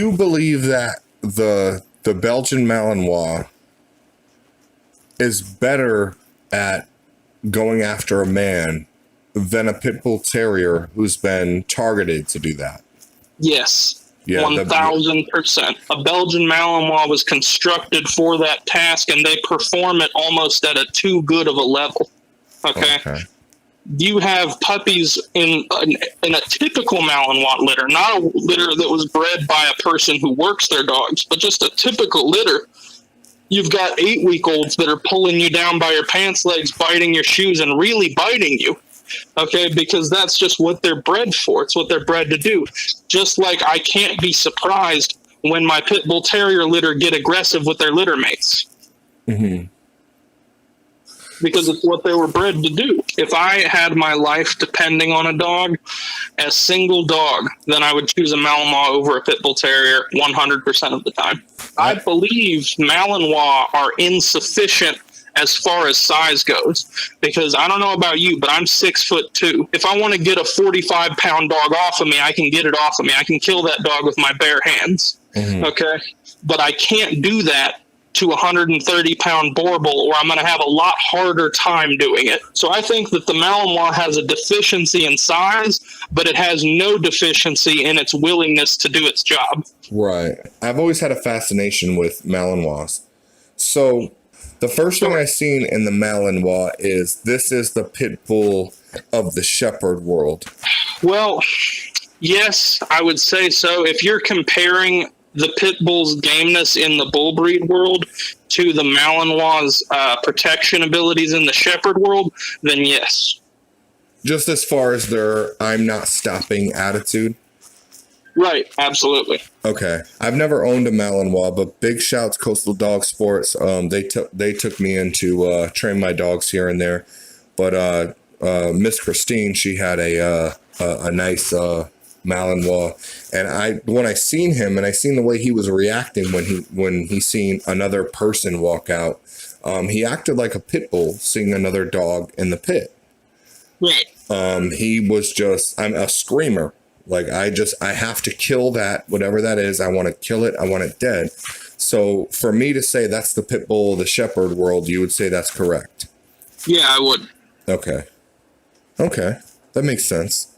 you believe that the Belgian Malinois is better at going after a man than a Pitbull Terrier who's been targeted to do that? Yes. Yeah, 1,000%. A Belgian Malinois was constructed for that task, and they perform it almost at a too good of a level. Okay. You have puppies in a typical Malinois litter, not a litter that was bred by a person who works their dogs, but just a typical litter. You've got 8-week-olds that are pulling you down by your pants legs, biting your shoes, and really biting you. Okay, because that's just what they're bred for. It's what they're bred to do. Just like I can't be surprised when my Pitbull Terrier litter get aggressive with their litter mates. Mm-hmm. Because it's what they were bred to do. If I had my life depending on a dog, a single dog, then I would choose a Malinois over a Pitbull Terrier 100% of the time. I believe Malinois are insufficient as far as size goes, because I don't know about you, but I'm 6'2". If I want to get a 45-pound dog off of me, I can get it off of me. I can kill that dog with my bare hands. Mm-hmm. Okay, but I can't do that to a 130-pound Borbal, or I'm going to have a lot harder time doing it. So I think that the Malinois has a deficiency in size, but it has no deficiency in its willingness to do its job. Right. I've always had a fascination with Malinois. So the first thing I seen in the Malinois is this is the Pitbull of the Shepherd world. Well, yes, I would say so. If you're comparing the Pitbull's gameness in the bull breed world to the Malinois' protection abilities in the Shepherd world, then yes. Just as far as their I'm not stopping attitude? Right, absolutely. Okay. I've never owned a Malinois, but big shouts Coastal Dog Sports. They took me in to train my dogs here and there. But Miss Christine, she had a nice Malinois, and when I seen him and I seen the way he was reacting when he seen another person walk out, he acted like a pit bull seeing another dog in the pit. Right. He was just, I'm a screamer. Like I have to kill that, whatever that is. I want to kill it. I want it dead. So for me to say that's the pit bull of the Shepherd world, you would say that's correct. Yeah, I would. Okay, that makes sense.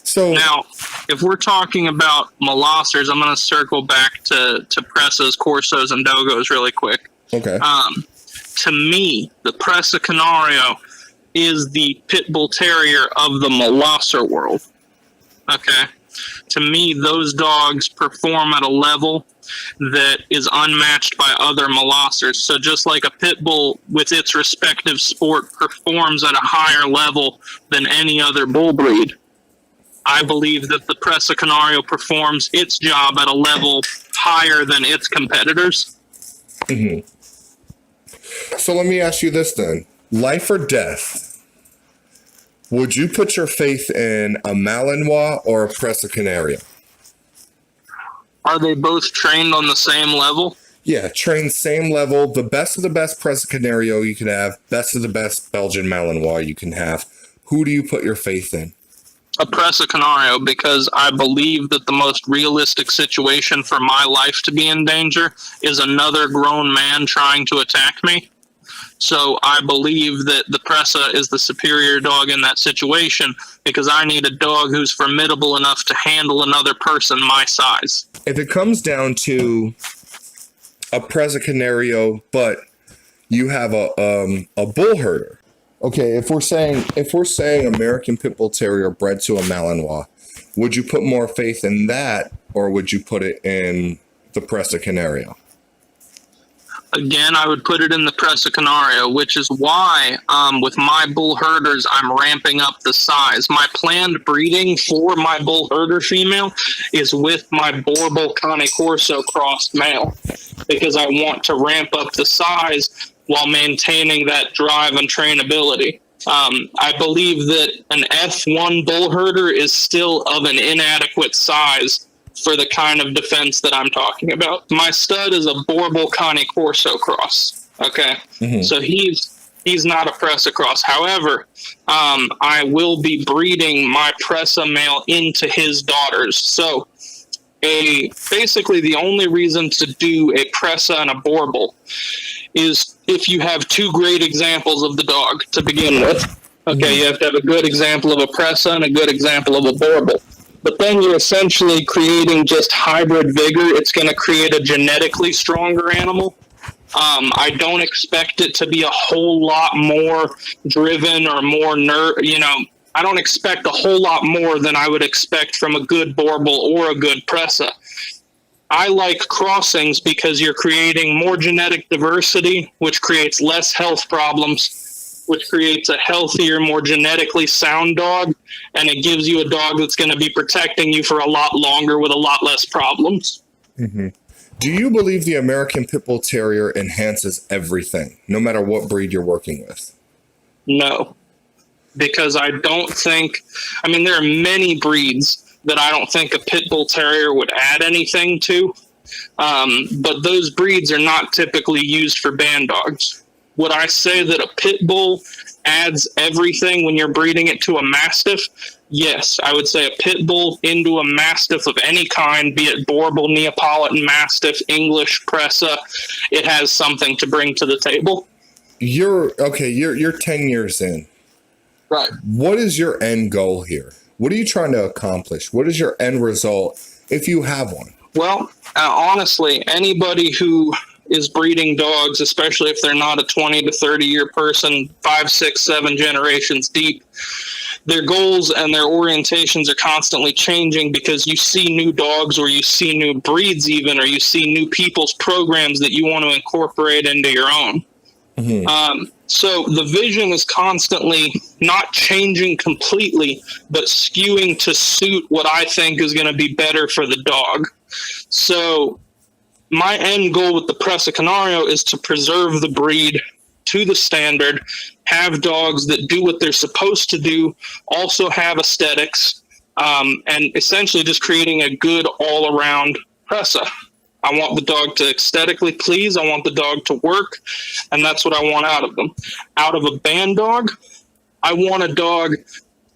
So now, if we're talking about Molossers, I'm going to circle back to Presas, Corsos, and Dogos really quick. Okay. To me, the Presa Canario is the Pitbull Terrier of the Molosser world. Okay. To me, those dogs perform at a level that is unmatched by other Molossers. So just like a pit bull with its respective sport performs at a higher level than any other bull breed, I believe that the Presa Canario performs its job at a level higher than its competitors. Mm-hmm. So let me ask you this then. Life or death? Would you put your faith in a Malinois or a Presa Canario? Are they both trained on the same level? Yeah, trained same level. The best of the best Presa Canario you can have. Best of the best Belgian Malinois you can have. Who do you put your faith in? A Presa Canario, because I believe that the most realistic situation for my life to be in danger is another grown man trying to attack me. So I believe that the Presa is the superior dog in that situation because I need a dog who's formidable enough to handle another person my size. If it comes down to a Presa Canario, but you have a Bullherder. Okay, if we're saying American Pitbull Terrier bred to a Malinois, would you put more faith in that, or would you put it in the Presa Canario? Again, I would put it in the Presa Canario, which is why with my Bullherders, I'm ramping up the size. My planned breeding for my Bullherder female is with my Borbal Cane Corso crossed male, because I want to ramp up the size while maintaining that drive and trainability. I believe that an F1 Bullherder is still of an inadequate size for the kind of defense that I'm talking about. My stud is a Borbal Cane Corso cross. Okay. Mm-hmm. So he's not a Presa cross. However, I will be breeding my Presa male into his daughters. So basically the only reason to do a Presa and a Borbal is if you have two great examples of the dog to begin with. Okay, you have to have a good example of a Presa and a good example of a Borbal. But then you're essentially creating just hybrid vigor. It's going to create a genetically stronger animal. I don't expect it to be a whole lot more driven or more I don't expect a whole lot more than I would expect from a good Borbal or a good Presa. I like crossings because you're creating more genetic diversity, which creates less health problems, which creates a healthier, more genetically sound dog, and it gives you a dog that's going to be protecting you for a lot longer with a lot less problems. Mm-hmm. Do you believe the American Pitbull Terrier enhances everything, no matter what breed you're working with? No, because I don't think, there are many breeds that I don't think a Pitbull Terrier would add anything to, but those breeds are not typically used for Bandogs. Would I say that a Pitbull adds everything when you're breeding it to a Mastiff? Yes, I would say a Pitbull into a Mastiff of any kind, be it Borbal, Neapolitan Mastiff, English, Presa, it has something to bring to the table. You're 10 years in. Right. What is your end goal here? What are you trying to accomplish? What is your end result if you have one? Well, honestly, anybody who is breeding dogs, especially if they're not a 20 to 30 year person, 5, 6, 7 generations deep, their goals and their orientations are constantly changing because you see new dogs or you see new breeds even, or you see new people's programs that you want to incorporate into your own. Mm-hmm. So the vision is constantly not changing completely, but skewing to suit what I think is going to be better for the dog. So my end goal with the Presa Canario is to preserve the breed to the standard, have dogs that do what they're supposed to do, also have aesthetics, and essentially just creating a good all-around Presa. I want the dog to aesthetically please. I want the dog to work, and that's what I want out of them. Out of a Bandog, I want a dog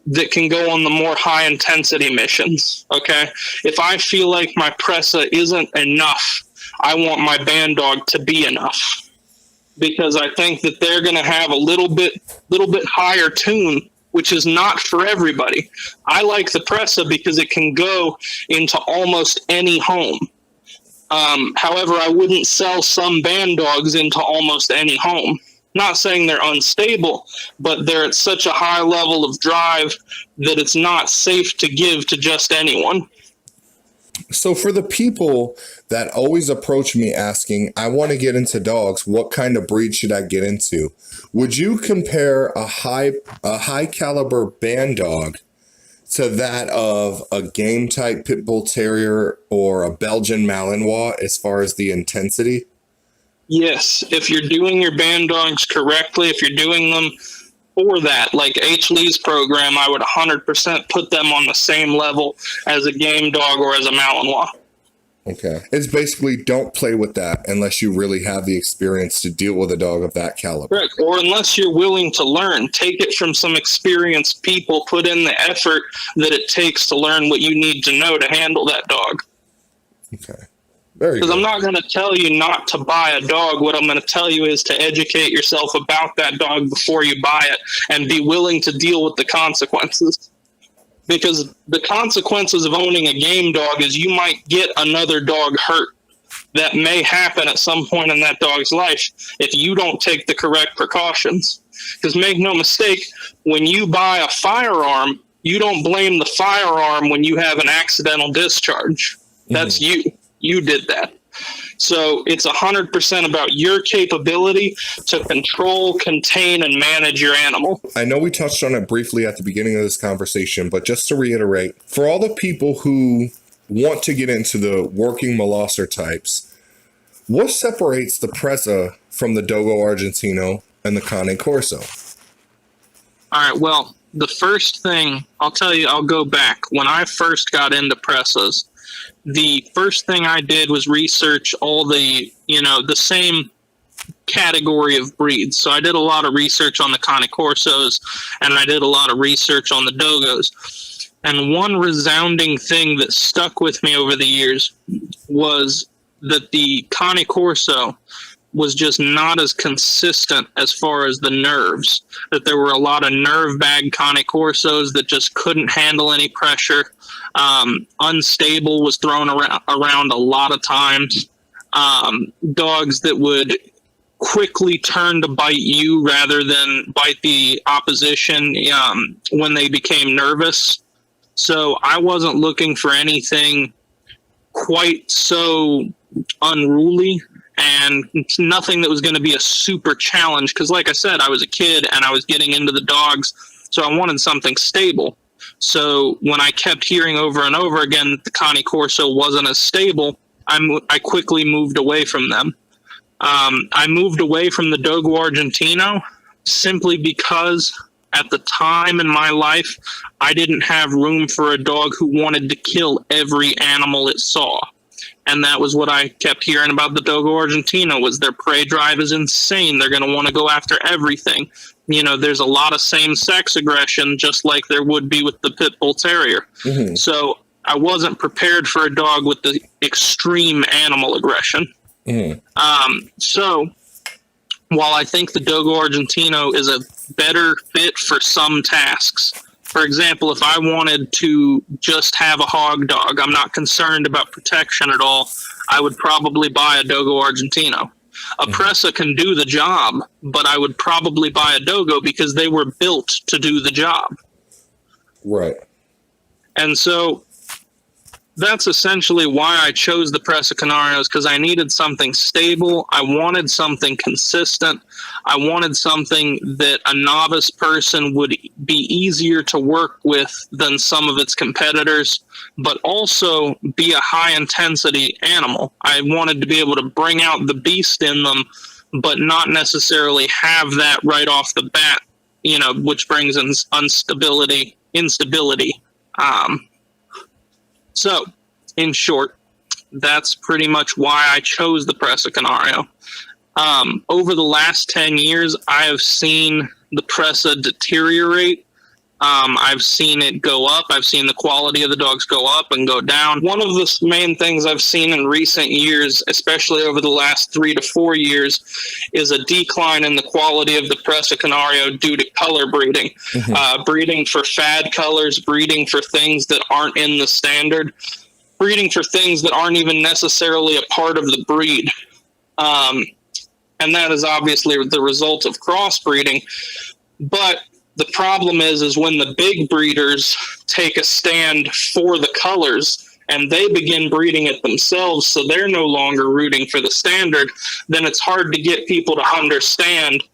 that can go on the more high-intensity missions, okay? If I feel like my Presa isn't enough, I want my Bandog to be enough, because I think that they're going to have a little bit higher tune, which is not for everybody. I like the Presa because it can go into almost any home. However, I wouldn't sell some Bandogs into almost any home. Not saying they're unstable, but they're at such a high level of drive that it's not safe to give to just anyone. So for the people that always approach me asking, I want to get into dogs, what kind of breed should I get into? Would you compare a high caliber Bandog to that of a game type Pitbull Terrier or a Belgian Malinois as far as the intensity? Yes, if you're doing your Bandogs correctly, if you're doing them for that, like H. Lee's program, I would 100% put them on the same level as a game dog or as a Malinois. Okay. It's basically don't play with that unless you really have the experience to deal with a dog of that caliber. Correct. Or unless you're willing to learn. Take it from some experienced people, put in the effort that it takes to learn what you need to know to handle that dog. Okay. Very good. Because I'm not going to tell you not to buy a dog. What I'm going to tell you is to educate yourself about that dog before you buy it and be willing to deal with the consequences. Because the consequences of owning a game dog is you might get another dog hurt. That may happen at some point in that dog's life if you don't take the correct precautions. Because make no mistake, when you buy a firearm, you don't blame the firearm when you have an accidental discharge. That's you. You did that. So it's 100% about your capability to control, contain, and manage your animal. I know we touched on it briefly at the beginning of this conversation, but just to reiterate, for all the people who want to get into the working Molosser types, what separates the Presa from the Dogo Argentino and the Cane Corso? All right, well, the first thing, I'll tell you, I'll go back. When I first got into Presas, the first thing I did was research all the same category of breeds. So I did a lot of research on the Cane Corsos, and I did a lot of research on the Dogos. And one resounding thing that stuck with me over the years was that the Cane Corso was just not as consistent as far as the nerves. That there were a lot of nerve bag Cane Corsos that just couldn't handle any pressure. Unstable was thrown around a lot of times. Dogs that would quickly turn to bite you rather than bite the opposition when they became nervous. So I wasn't looking for anything quite so unruly, and nothing that was going to be a super challenge, because like I said, I was a kid and I was getting into the dogs, so I wanted something stable. So when I kept hearing over and over again that the Cane Corso wasn't as stable, I quickly moved away from them. I moved away from the Dogo Argentino simply because at the time in my life, I didn't have room for a dog who wanted to kill every animal it saw. And that was what I kept hearing about the Dogo Argentino, was their prey drive is insane. They're going to want to go after everything. You know, there's a lot of same-sex aggression, just like there would be with the Pitbull Terrier. Mm-hmm. So I wasn't prepared for a dog with the extreme animal aggression. Mm-hmm. So while I think the Dogo Argentino is a better fit for some tasks, for example, if I wanted to just have a hog dog, I'm not concerned about protection at all, I would probably buy a Dogo Argentino. A Presa can do the job, but I would probably buy a Dogo because they were built to do the job. Right. And so that's essentially why I chose the Presa Canarios, because I needed something stable. I wanted something consistent. I wanted something that a novice person would be easier to work with than some of its competitors, but also be a high-intensity animal. I wanted to be able to bring out the beast in them, but not necessarily have that right off the bat, you know, which brings in instability. So, in short, that's pretty much why I chose the Presa Canario. Over the last 10 years, I have seen the Presa deteriorate. I've seen it go up. I've seen the quality of the dogs go up and go down. One of the main things I've seen in recent years, especially over the last 3 to 4 years, is a decline in the quality of the Presa Canario due to color breeding. Mm-hmm. Breeding for fad colors, breeding for things that aren't in the standard, breeding for things that aren't even necessarily a part of the breed. And that is obviously the result of crossbreeding. But the problem is when the big breeders take a stand for the colors and they begin breeding it themselves, so they're no longer rooting for the standard, then it's hard to get people to understand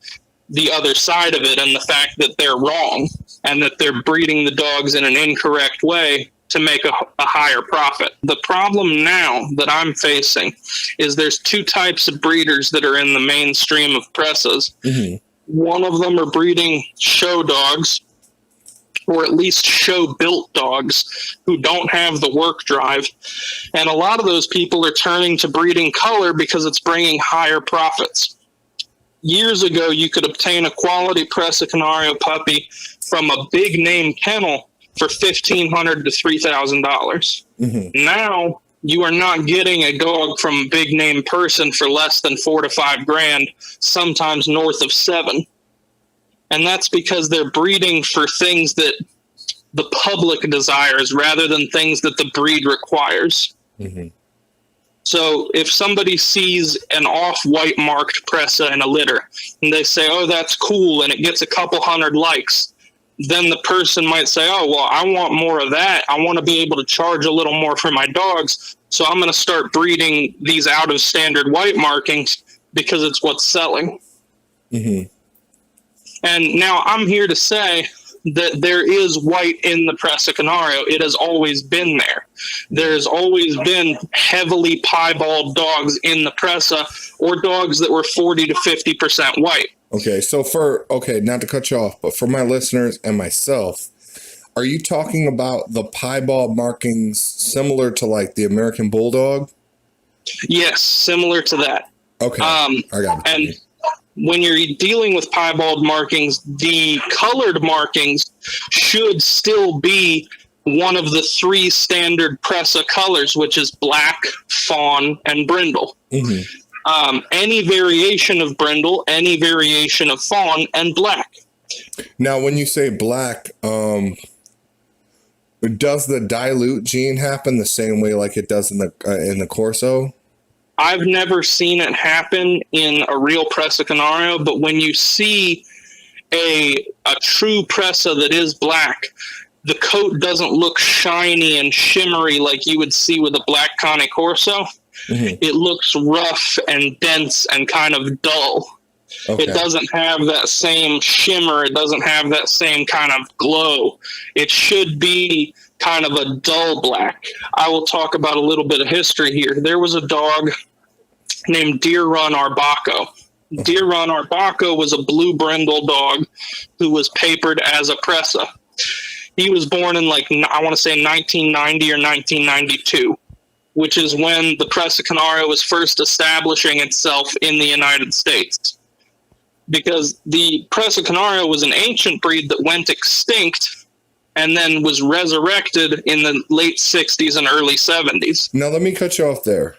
the other side of it and the fact that they're wrong and that they're breeding the dogs in an incorrect way to make a higher profit. The problem now that I'm facing is there's 2 types of breeders that are in the mainstream of Presas. Mm-hmm. One of them are breeding show dogs, or at least show-built dogs, who don't have the work drive. And a lot of those people are turning to breeding color because it's bringing higher profits. Years ago, you could obtain a quality Presa Canario puppy from a big-name kennel for $1,500 to $3,000. Mm-hmm. Now, you are not getting a dog from a big name person for less than $4,000 to $5,000, sometimes north of $7,000. And that's because they're breeding for things that the public desires rather than things that the breed requires. Mm-hmm. So if somebody sees an off-white marked Presa in a litter and they say, oh, that's cool, and it gets a couple hundred likes, then the person might say, oh, well, I want more of that. I want to be able to charge a little more for my dogs, so I'm going to start breeding these out of standard white markings because it's what's selling. Mm-hmm. And now I'm here to say that there is white in the Presa Canario. It has always been there. There's always been heavily piebald dogs in the Presa, or dogs that were 40 to 50% white. Okay, so not to cut you off, but for my listeners and myself, are you talking about the piebald markings similar to like the American Bulldog? Yes, similar to that. Okay, I got it. And when you're dealing with piebald markings, the colored markings should still be one of the three standard Presa colors, which is black, fawn, and brindle. Any variation of brindle, any variation of fawn, and black. Now, when you say black, does the dilute gene happen the same way like it does in the Corso? I've never seen it happen in a real Presa Canario, but when you see a true Presa that is black, the coat doesn't look shiny and shimmery like you would see with a black Cane Corso. It looks rough and dense and kind of dull. Okay. It doesn't have that same shimmer. It doesn't have that same kind of glow. It should be kind of a dull black. I will talk about a little bit of history here. There was a dog named Deer Run Arbaco. Deer Run Arbaco was a blue brindle dog who was papered as a Presa. He was born in, like, I want to say 1990 or 1992, which is when the Presa Canario was first establishing itself in the United States. Because the Presa Canario was an ancient breed that went extinct and then was resurrected in the late 60s and early 70s. Now, let me cut you off there.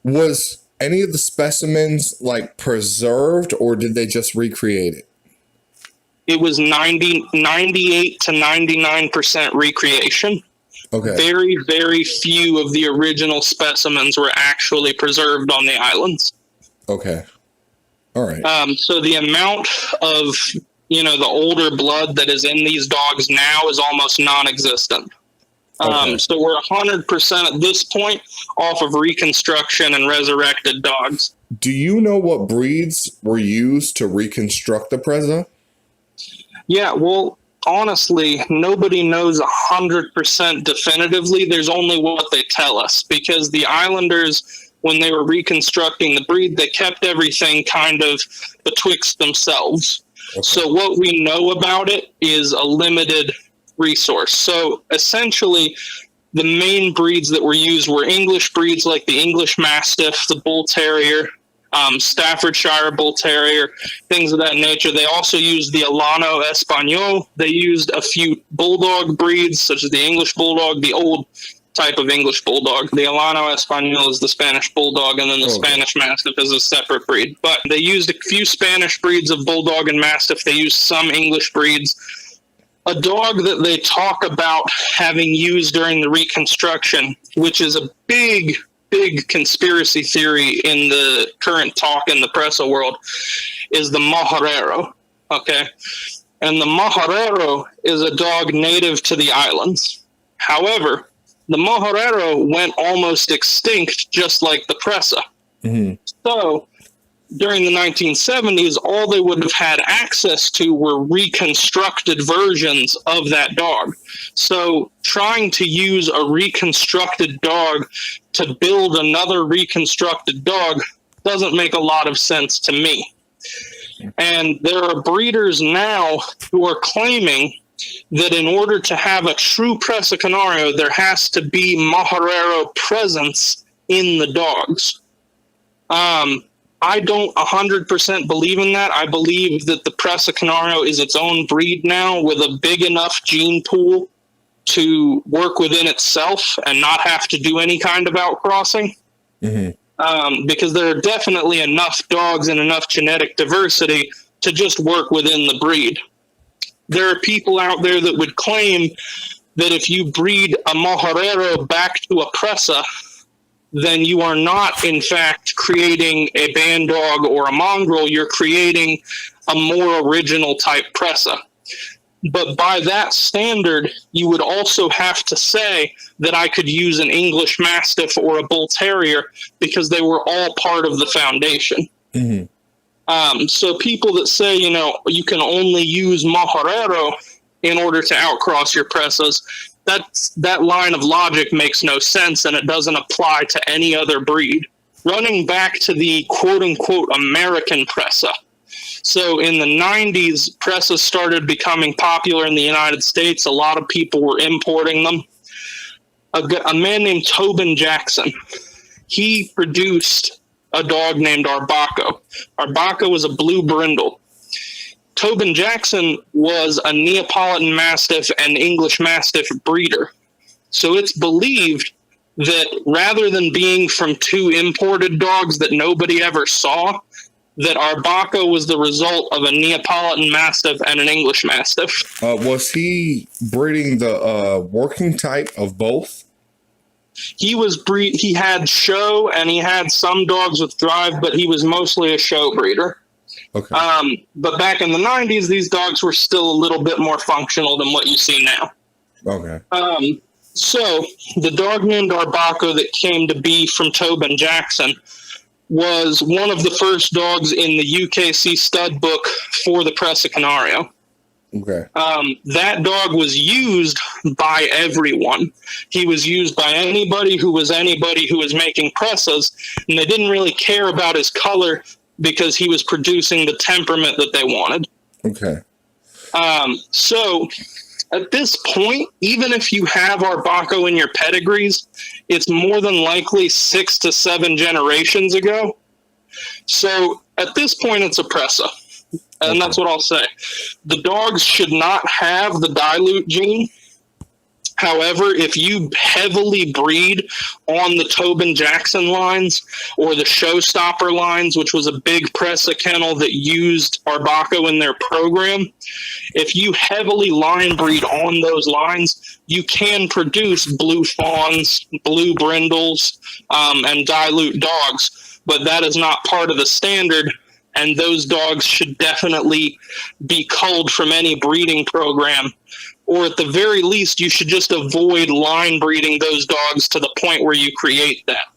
Was any of the specimens, like, preserved, or did they just recreate it? It was 98 to 99% recreation. Okay. Very, very few of the original specimens were actually preserved on the islands. Okay. All right. So the amount of, the older blood that is in these dogs now is almost non-existent. Okay. So we're 100% at this point off of reconstruction and resurrected dogs. Do you know what breeds were used to reconstruct the Presa? Yeah, well, honestly, nobody knows 100% definitively. There's only what they tell us, because the islanders, when they were reconstructing the breed, they kept everything kind of betwixt themselves. Okay. So what we know about it is a limited resource. So essentially, the main breeds that were used were English breeds like the English Mastiff, the Bull Terrier, Staffordshire Bull Terrier, things of that nature. They also used the Alano Espanol. They used a few bulldog breeds, such as the English Bulldog, the old type of English Bulldog. The Alano Espanol is the Spanish Bulldog, and then the Spanish Mastiff is a separate breed. But they used a few Spanish breeds of Bulldog and Mastiff. They used some English breeds. A dog that they talk about having used during the reconstruction, which is a big conspiracy theory in the current talk in the Presa world, is the Mojarero. Okay. And the Mojarero is a dog native to the islands. However, the Mojarero went almost extinct, just like the Presa. So during the 1970s, all they would have had access to were reconstructed versions of that dog. So trying to use a reconstructed dog to build another reconstructed dog doesn't make a lot of sense to me. And there are breeders now who are claiming that in order to have a true Presa Canario, there has to be Mojarero presence in the dogs. I don't 100% believe in that. I believe that the Presa Canario is its own breed now with a big enough gene pool to work within itself and not have to do any kind of outcrossing. Because there are definitely enough dogs and enough genetic diversity to just work within the breed. There are people out there that would claim that if you breed a Mojarero back to a Presa, then you are not, in fact, creating a Bandog or a mongrel. You're creating a more original type Presa. But by that standard, you would also have to say that I could use an English Mastiff or a Bull Terrier because they were all part of the foundation. So people that say, you can only use Mojarero in order to outcross your Presas, that line of logic makes no sense, and it doesn't apply to any other breed. Running back to the quote-unquote American Presa. So in the 90s, Presas started becoming popular in the United States. A lot of people were importing them. A man named Tobin Jackson, he produced a dog named Arbaco. Arbaco was a blue brindle. Tobin Jackson was a Neapolitan Mastiff and English Mastiff breeder. So it's believed that rather than being from two imported dogs that nobody ever saw, that Arbaco was the result of a Neapolitan Mastiff and an English Mastiff. Was he breeding the working type of both? He had show and he had some dogs with drive, but he was mostly a show breeder. Okay. But back in the 90s, these dogs were still a little bit more functional than what you see now. Okay. So the dog named Arbaco that came to be from Tobin Jackson was one of the first dogs in the UKC stud book for the Presa Canario. Okay. That dog was used by everyone. He was used by anybody who was making Presas, and they didn't really care about his color because he was producing the temperament that they wanted. Okay. So at this point, even if you have Arbaco in your pedigrees, it's more than likely 6 to 7 generations ago. So at this point, it's a Presa. And that's what I'll say. The dogs should not have the dilute gene. However, if you heavily breed on the Tobin Jackson lines or the Showstopper lines, which was a big Presa kennel that used Arbaco in their program, if you heavily line breed on those lines, you can produce blue fawns, blue brindles, and dilute dogs. But that is not part of the standard, and those dogs should definitely be culled from any breeding program. Or at the very least, you should just avoid line breeding those dogs to the point where you create that.